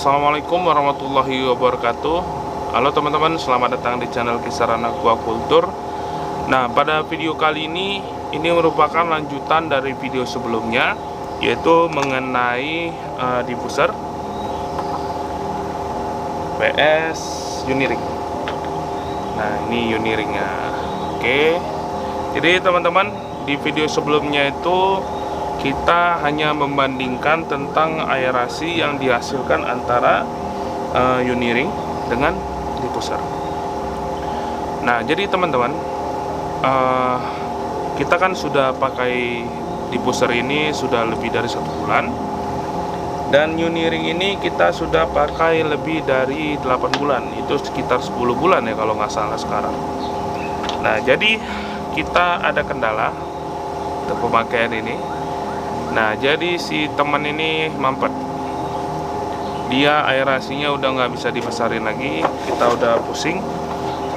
Assalamualaikum warahmatullahi wabarakatuh. Halo teman-teman, selamat datang di channel Kisaran Aquaculture. Nah, pada video kali ini merupakan lanjutan dari video sebelumnya, yaitu mengenai diffuser PS Uniring. Nah, ini Uniringnya. Oke, jadi teman-teman, di video sebelumnya itu kita hanya membandingkan tentang aerasi yang dihasilkan antara Uniring dengan diffuser. Nah, jadi teman-teman, kita kan sudah pakai diffuser ini sudah lebih dari 1 bulan, dan Uniring ini kita sudah pakai lebih dari 8 bulan, itu sekitar 10 bulan ya kalau nggak salah sekarang. Nah, jadi kita ada kendala untuk pemakaian ini. Nah, jadi si teman ini mampet, dia aerasinya udah nggak bisa dibesarin lagi, kita udah pusing.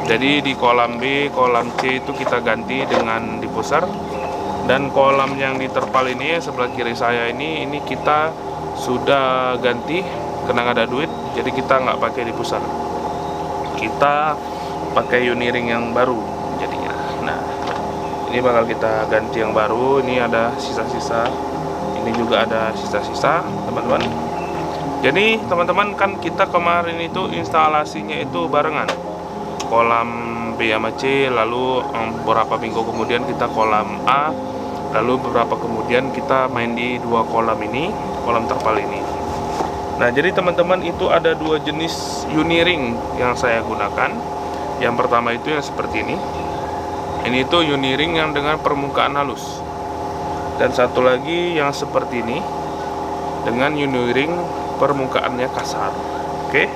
Jadi di kolam B, kolam C itu kita ganti dengan diffuser, dan kolam yang di terpal ini sebelah kiri saya ini kita sudah ganti karena nggak ada duit, jadi kita nggak pakai diffuser, kita pakai Uniring yang baru jadinya. Nah, ini bakal kita ganti yang baru. Ini ada sisa-sisa, ini juga ada sisa-sisa teman-teman. Jadi teman-teman, kan kita kemarin itu instalasinya itu barengan, kolam B sama C, lalu beberapa minggu kemudian kita kolam A, lalu beberapa kemudian kita main di 2 kolam ini, kolam terpal ini. Nah, jadi teman-teman, itu ada 2 jenis Uniring yang saya gunakan. Yang pertama itu yang seperti ini itu Uniring yang dengan permukaan halus, dan satu lagi yang seperti ini dengan Uniring permukaannya kasar. Oke,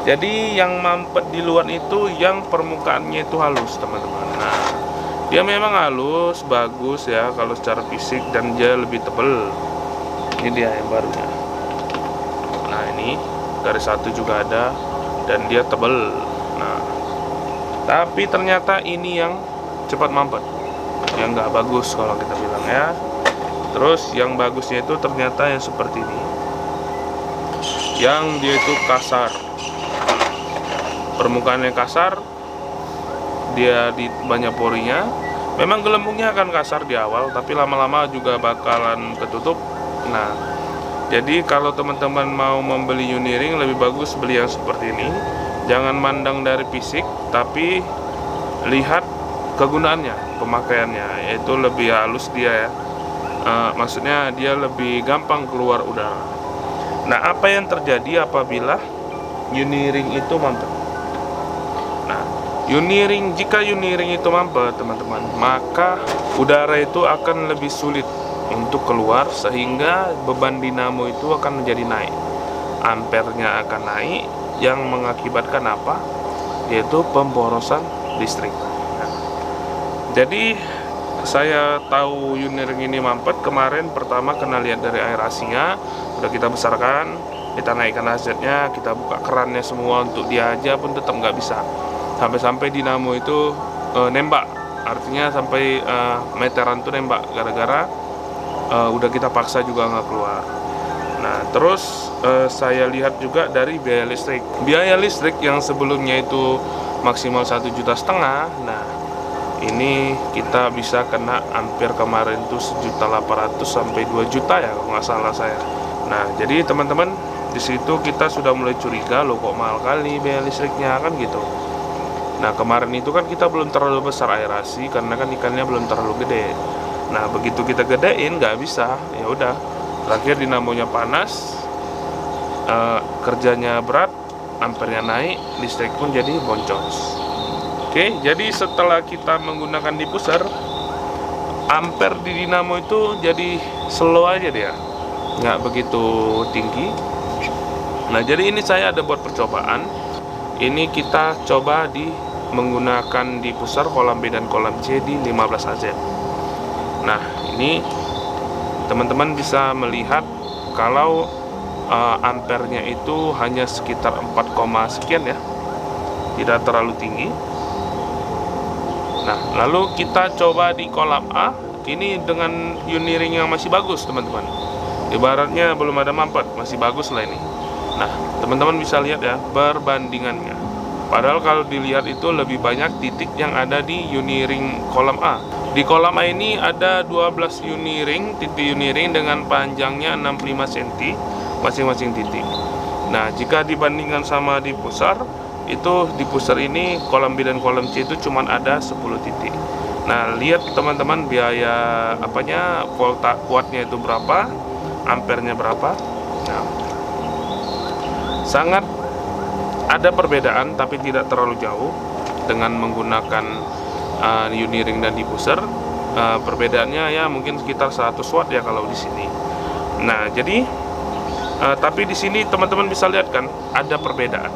jadi yang mampet di luar itu yang permukaannya itu halus teman-teman. Nah, dia memang halus, bagus ya kalau secara fisik, dan dia lebih tebal. Ini dia yang barunya. Nah, ini garis 1 juga ada, dan dia tebal. Nah, tapi ternyata ini yang cepat mampet, yang nggak bagus kalau kita bilang ya. Terus yang bagusnya itu ternyata yang seperti ini, yang dia itu kasar, permukaannya kasar, dia di banyak porinya. Memang gelembungnya akan kasar di awal, tapi lama-lama juga bakalan ketutup. Nah, jadi kalau teman-teman mau membeli Uniring, lebih bagus beli yang seperti ini. Jangan mandang dari fisik, tapi lihat kegunaannya, pemakaiannya, yaitu lebih halus dia ya. Maksudnya dia lebih gampang keluar udara. Nah, apa yang terjadi apabila Uniring itu mampet? Nah, jika Uniring itu mampet teman-teman, maka udara itu akan lebih sulit untuk keluar, sehingga beban dinamo itu akan menjadi naik, ampernya akan naik, yang mengakibatkan apa? Yaitu pemborosan listrik. Jadi saya tahu Uniring ini mampet kemarin pertama kena lihat dari aerasinya, udah kita besarkan, kita naikkan hazardnya, kita buka kerannya semua untuk dia aja pun tetap nggak bisa. Sampai-sampai dinamo itu nembak, artinya sampai meteran tuh nembak, gara-gara udah kita paksa juga nggak keluar. Nah, terus saya lihat juga dari biaya listrik. Biaya listrik yang sebelumnya itu maksimal 1,5 juta. Nah, ini kita bisa kena hampir kemarin tuh 1.800.000 sampai 2 juta ya kalau nggak salah saya. Nah, jadi teman-teman, di situ kita sudah mulai curiga, loh kok mahal kali biaya listriknya kan gitu. Nah, kemarin itu kan kita belum terlalu besar aerasi karena kan ikannya belum terlalu gede. Nah, begitu kita gedein nggak bisa, ya udah. Terakhir dinamonya panas, kerjanya berat, ampernya naik, listrik pun jadi boncos. Oke, jadi setelah kita menggunakan diffuser, ampere di dinamo itu jadi slow aja dia, nggak begitu tinggi. Nah, jadi ini saya ada buat percobaan. Ini kita coba menggunakan diffuser kolam B dan kolam C di 15 AZ. Nah, ini teman-teman bisa melihat kalau ampernya itu hanya sekitar 4, sekian ya, tidak terlalu tinggi. Nah, lalu kita coba di kolam A, ini dengan Uniring yang masih bagus teman-teman. Ibaratnya belum ada mampet, masih bagus lah ini. Nah, teman-teman bisa lihat ya perbandingannya. Padahal kalau dilihat itu lebih banyak titik yang ada di Uniring kolom A. Di kolom A ini ada 12 Uniring, titik Uniring dengan panjangnya 65 cm masing-masing titik. Nah, jika dibandingkan sama di pusar, itu di pusar ini kolom B dan kolom C itu cuma ada 10 titik. Nah, lihat teman-teman biaya volta kuatnya itu berapa, ampernya berapa. Nah, sangat ada perbedaan tapi tidak terlalu jauh dengan menggunakan Uniring dan diffuser. Perbedaannya ya mungkin sekitar 100 watt ya kalau di sini. Nah, jadi tapi di sini teman-teman bisa lihat kan ada perbedaan.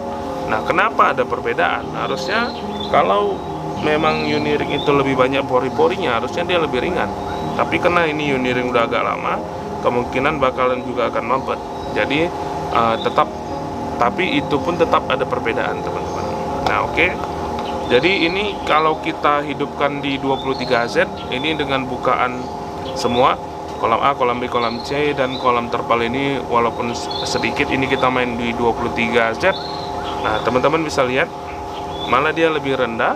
Nah, kenapa ada perbedaan? Harusnya kalau memang Uniring itu lebih banyak pori-porinya, harusnya dia lebih ringan. Tapi karena ini Uniring udah agak lama, kemungkinan bakalan juga akan mampet. Jadi tapi itu pun tetap ada perbedaan teman-teman. Nah, oke. Jadi ini kalau kita hidupkan di 23Z, ini dengan bukaan semua kolom A, kolom B, kolom C, dan kolom terpal ini walaupun sedikit, ini kita main di 23Z. Nah, teman-teman bisa lihat malah dia lebih rendah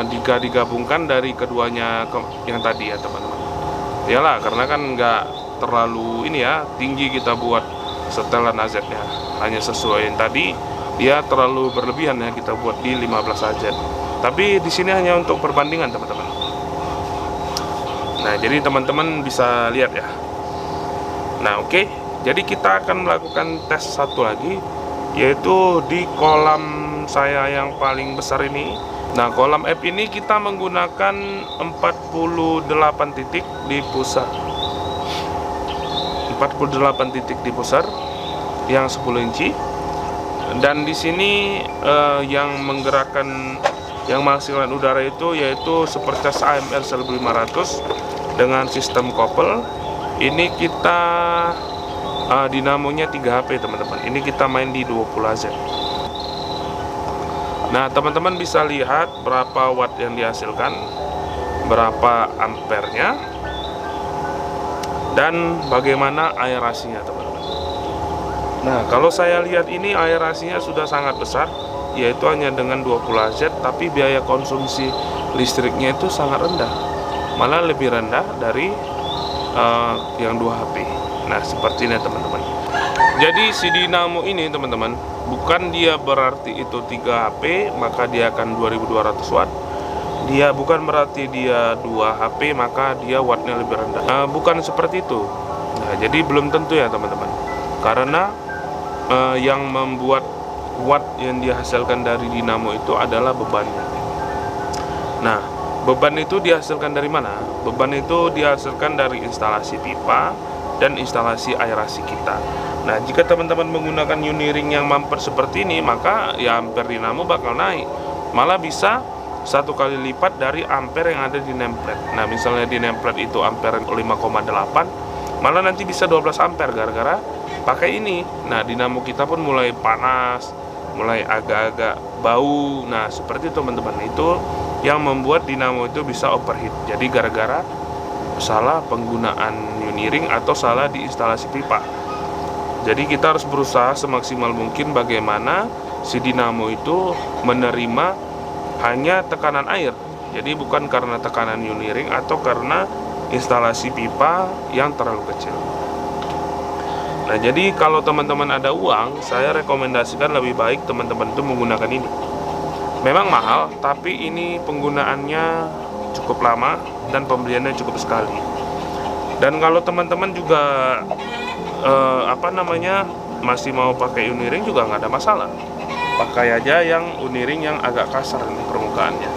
jika digabungkan dari keduanya yang tadi ya teman-teman. Iyalah, karena kan nggak terlalu ini ya tinggi kita buat setelan AZ-nya, hanya sesuai yang tadi. Dia terlalu berlebihan ya kita buat di 15 AZ. Tapi di sini hanya untuk perbandingan teman-teman. Nah, jadi teman-teman bisa lihat ya. Nah, oke. Jadi kita akan melakukan tes satu lagi, yaitu di kolam saya yang paling besar ini. Nah, kolam F ini kita menggunakan 48 titik di pusar. 48 titik di pusar yang 10 inci. Dan di sini yang menggerakkan, yang menghasilkan udara itu yaitu Supercharge AMR 1500 dengan sistem couple. Ini kita dinamonya 3 HP teman-teman. Ini kita main di 20 AZ. Nah, teman-teman bisa lihat berapa watt yang dihasilkan, berapa ampernya, dan bagaimana aerasinya teman-teman. Nah, kalau saya lihat ini aerasinya sudah sangat besar, yaitu hanya dengan 20 AZ, tapi biaya konsumsi listriknya itu sangat rendah, malah lebih rendah dari yang 2 HP. Nah, seperti ini teman-teman. Jadi si dinamo ini teman-teman, bukan dia berarti itu 3 HP maka dia akan 2200 watt. Dia bukan berarti dia 2 HP maka dia wattnya lebih rendah. Bukan seperti itu. Nah, jadi belum tentu ya teman-teman. Karena yang membuat watt yang dihasilkan dari dinamo itu adalah bebannya. Nah, beban itu dihasilkan dari mana? Beban itu dihasilkan dari instalasi pipa dan instalasi aerasi kita. Nah, jika teman-teman menggunakan Uniring yang mampet seperti ini, maka ya ampere dinamo bakal naik. Malah bisa 1 kali lipat dari ampere yang ada di nameplate. Nah, misalnya di nameplate itu ampere 5,8, malah nanti bisa 12 ampere gara-gara pakai ini. Nah, dinamo kita pun mulai panas, mulai agak-agak bau. Nah, seperti itu teman-teman. Itu yang membuat dinamo itu bisa overheat. Jadi gara-gara salah penggunaan Uniring atau salah di instalasi pipa. Jadi kita harus berusaha semaksimal mungkin bagaimana si dinamo itu menerima hanya tekanan air. Jadi bukan karena tekanan Uniring atau karena instalasi pipa yang terlalu kecil. Nah, jadi kalau teman-teman ada uang, saya rekomendasikan lebih baik teman-teman itu menggunakan ini. Memang mahal, tapi ini penggunaannya cukup lama dan pembeliannya cukup sekali. Dan kalau teman-teman juga masih mau pakai Uniring juga nggak ada masalah. Pakai aja yang Uniring yang agak kasar nih permukaannya,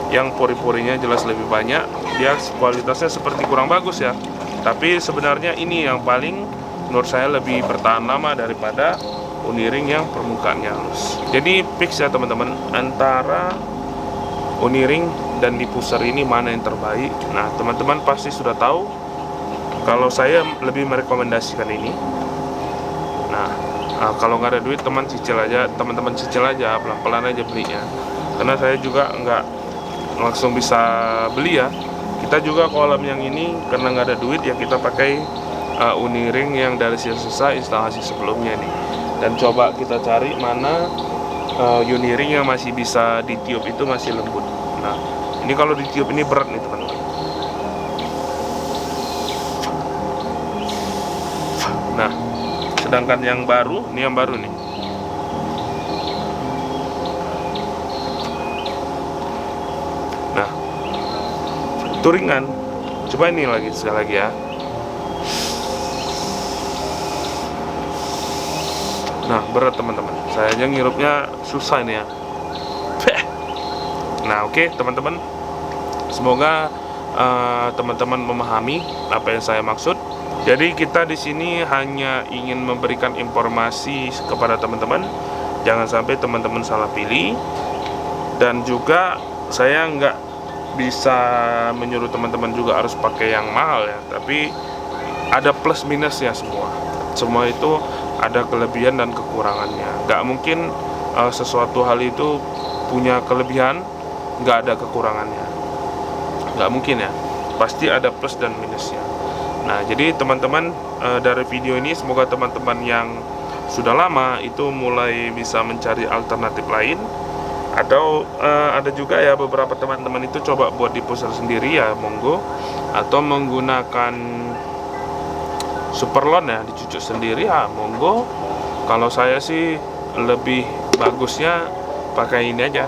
yang pori-porinya jelas lebih banyak. Dia kualitasnya seperti kurang bagus ya, tapi sebenarnya ini yang paling menurut saya lebih bertahan lama daripada Uniring yang permukaannya halus. Jadi fix ya teman-teman, antara Uniring dan diffuser ini mana yang terbaik. Nah, teman-teman pasti sudah tahu kalau saya lebih merekomendasikan ini. Nah, kalau nggak ada duit teman-teman cicil aja, pelan-pelan aja belinya. Karena saya juga nggak langsung bisa beli ya. Kita juga kolam yang ini karena nggak ada duit ya kita pakai Uniring yang dari sisa instalasi sebelumnya nih. Dan coba kita cari mana Uniring yang masih bisa ditiup, itu masih lembut. Nah, ini kalau ditiup ini berat nih teman-teman. Nah, sedangkan yang baru, ini yang baru nih. Nah, itu ringan. Coba ini lagi, sekali lagi ya. Nah, berat teman-teman. Saya aja ngirupnya susah ini ya. Nah, oke teman-teman. Semoga teman-teman memahami apa yang saya maksud. Jadi kita di sini hanya ingin memberikan informasi kepada teman-teman. Jangan sampai teman-teman salah pilih. Dan juga saya nggak bisa menyuruh teman-teman juga harus pakai yang mahal ya. Tapi ada plus minusnya semua. Semua itu ada kelebihan dan kekurangannya. Nggak mungkin sesuatu hal itu punya kelebihan, nggak ada kekurangannya. Nggak mungkin ya. Pasti ada plus dan minusnya. Nah, jadi teman-teman, dari video ini semoga teman-teman yang sudah lama itu mulai bisa mencari alternatif lain. Atau ada juga ya beberapa teman-teman itu coba buat diffuser sendiri ya, monggo. Atau menggunakan superlon ya, dicucuk sendiri ya, monggo. Kalau saya sih lebih bagusnya pakai ini aja.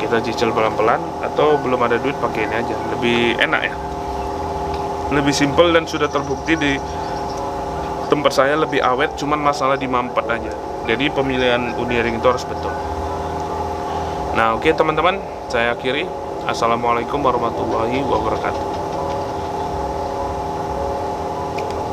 Kita cicil pelan-pelan, atau belum ada duit pakai ini aja, lebih enak ya, lebih simpel dan sudah terbukti di tempat saya lebih awet. Cuman masalah di mampet aja. Jadi pemilihan Uniring itu harus betul. Nah, oke teman-teman, saya akhiri. Assalamualaikum warahmatullahi wabarakatuh.